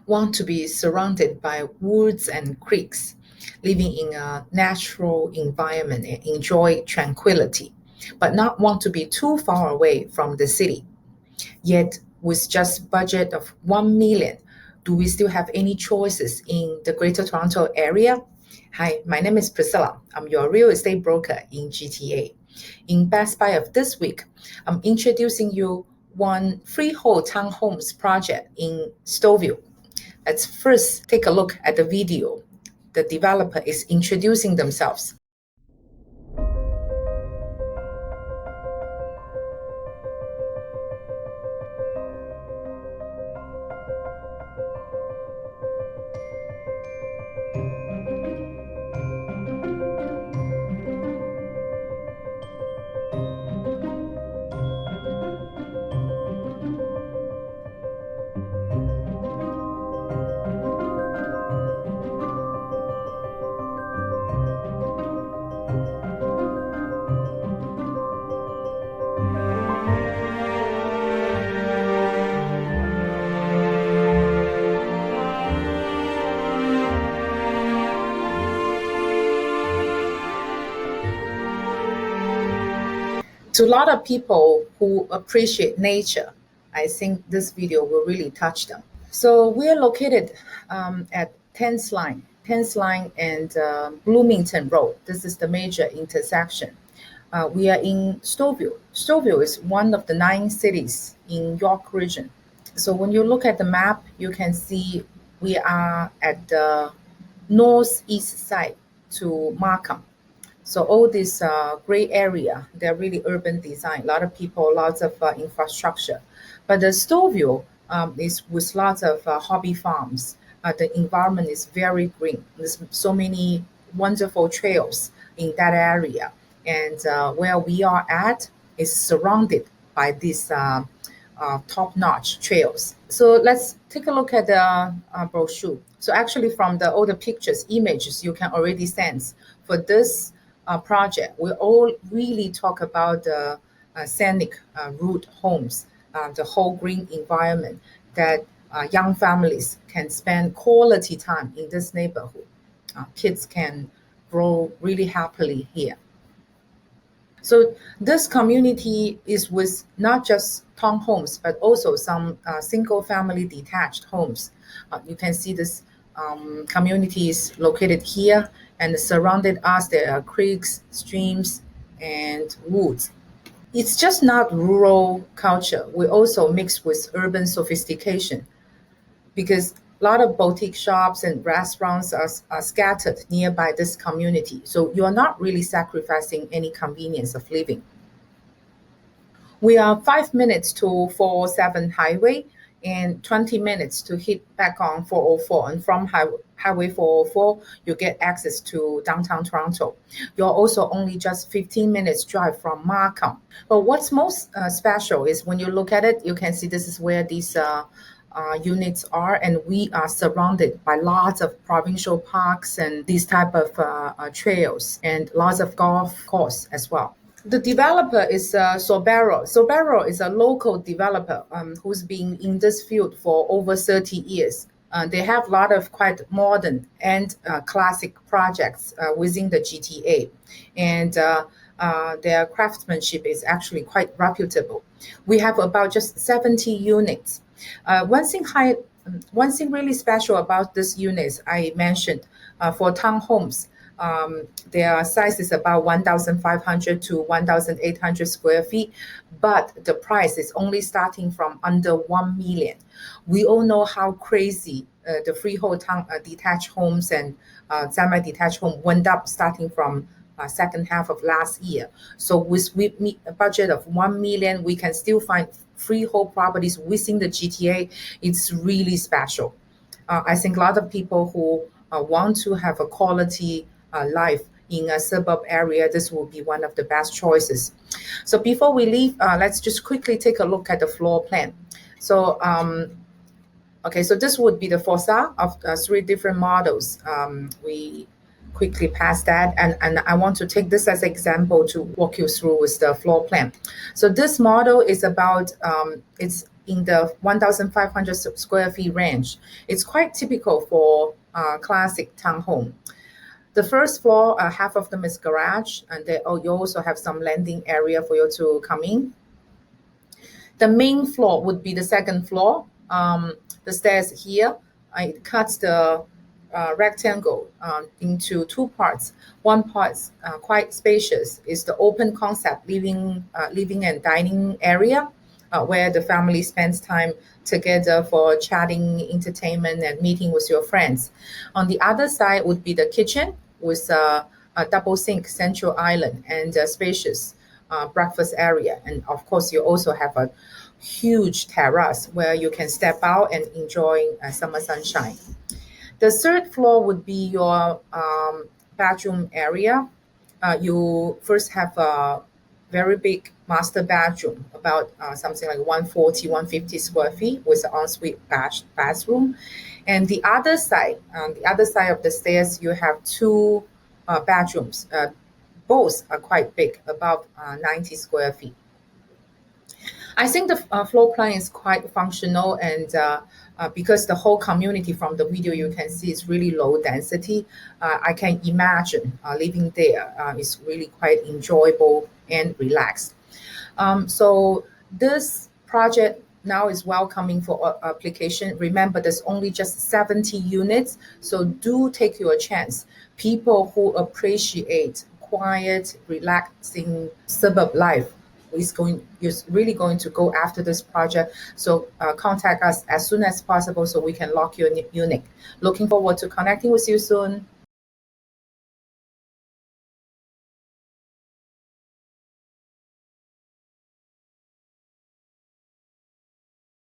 want to be surrounded by woods and creeks, living in a natural environment and enjoy tranquility, but not want to be too far away from the city. Yet, with just budget of 1 million, do we still have any choices in the Greater Toronto area? Hi, my name is Priscilla. I'm your real estate broker in GTA. In Best Buy of this week, I'm introducing you one Freehold Townhomes project in Stouville. Let's first take a look at the video. The developer is introducing themselves. To a lot of people who appreciate nature, I think this video will really touch them. So we're located at 10th Line and Bloomington Road. This is the major intersection. We are in Stouville. Stouville is one of the 9 cities in York region. So when you look at the map, you can see we are at the northeast side to Markham. So all this gray area, they're really urban design. A lot of people, lots of infrastructure. But the Stouville is with lots of hobby farms. The environment is very green. There's so many wonderful trails in that area. And where we are at is surrounded by these top-notch trails. So let's take a look at the brochure. So actually from all the pictures, images, you can already sense for this project, we all really talk about the scenic root homes, the whole green environment that young families can spend quality time in this neighborhood. Kids can grow really happily here. So this community is with not just townhomes, but also some single-family detached homes. You can see this community is located here, and surrounded us there are creeks, streams, and woods. It's just not rural culture. We also mix with urban sophistication because a lot of boutique shops and restaurants are scattered nearby this community. So you're not really sacrificing any convenience of living. We are 5 minutes to 407 highway and 20 minutes to hit back on 404. And from Highway 404, you get access to downtown Toronto. You're also only just 15 minutes drive from Markham. But what's most special is when you look at it, you can see this is where these units are, and we are surrounded by lots of provincial parks and these type of trails and lots of golf course as well. The developer is Sobero. Sobero is a local developer who's been in this field for over 30 years. They have a lot of quite modern and classic projects within the GTA. And their craftsmanship is actually quite reputable. We have about just 70 units. One thing really special about this units I mentioned for townhomes, their size is about 1,500 to 1,800 square feet, but the price is only starting from under 1 million. We all know how crazy the freehold detached homes and semi-detached home went up starting from second half of last year. So with a budget of 1 million, we can still find freehold properties within the GTA. It's really special. I think a lot of people who want to have a quality life in a suburb area, this will be one of the best choices. So before we leave, let's just quickly take a look at the floor plan. So okay, so this would be the facade of 3 different models. We quickly pass that, and I want to take this as an example to walk you through with the floor plan. So this model is about it's in the 1,500 square feet range. It's quite typical for classic townhome. The first floor, half of them is garage, and you also have some landing area for you to come in. The main floor would be the second floor. The stairs here, it cuts the rectangle into two parts. One part, quite spacious, is the open concept living and dining area, where the family spends time together for chatting, entertainment, and meeting with your friends. On the other side would be the kitchen with a double sink central island and a spacious breakfast area. And of course, you also have a huge terrace where you can step out and enjoy summer sunshine. The third floor would be your bedroom area. You first have a very big master bedroom, about something like 140, 150 square feet with an ensuite bathroom. And the other side, on the other side of the stairs, you have two bedrooms. Both are quite big, about 90 square feet. I think the floor plan is quite functional, and because the whole community from the video you can see is really low density, I can imagine living there is really quite enjoyable and relaxed. So this project now is welcoming for application. Remember, there's only just 70 units, so do take your chance. People who appreciate quiet, relaxing suburb life is really going to go after this project. So contact us as soon as possible so we can lock your unit. Looking forward to connecting with you soon.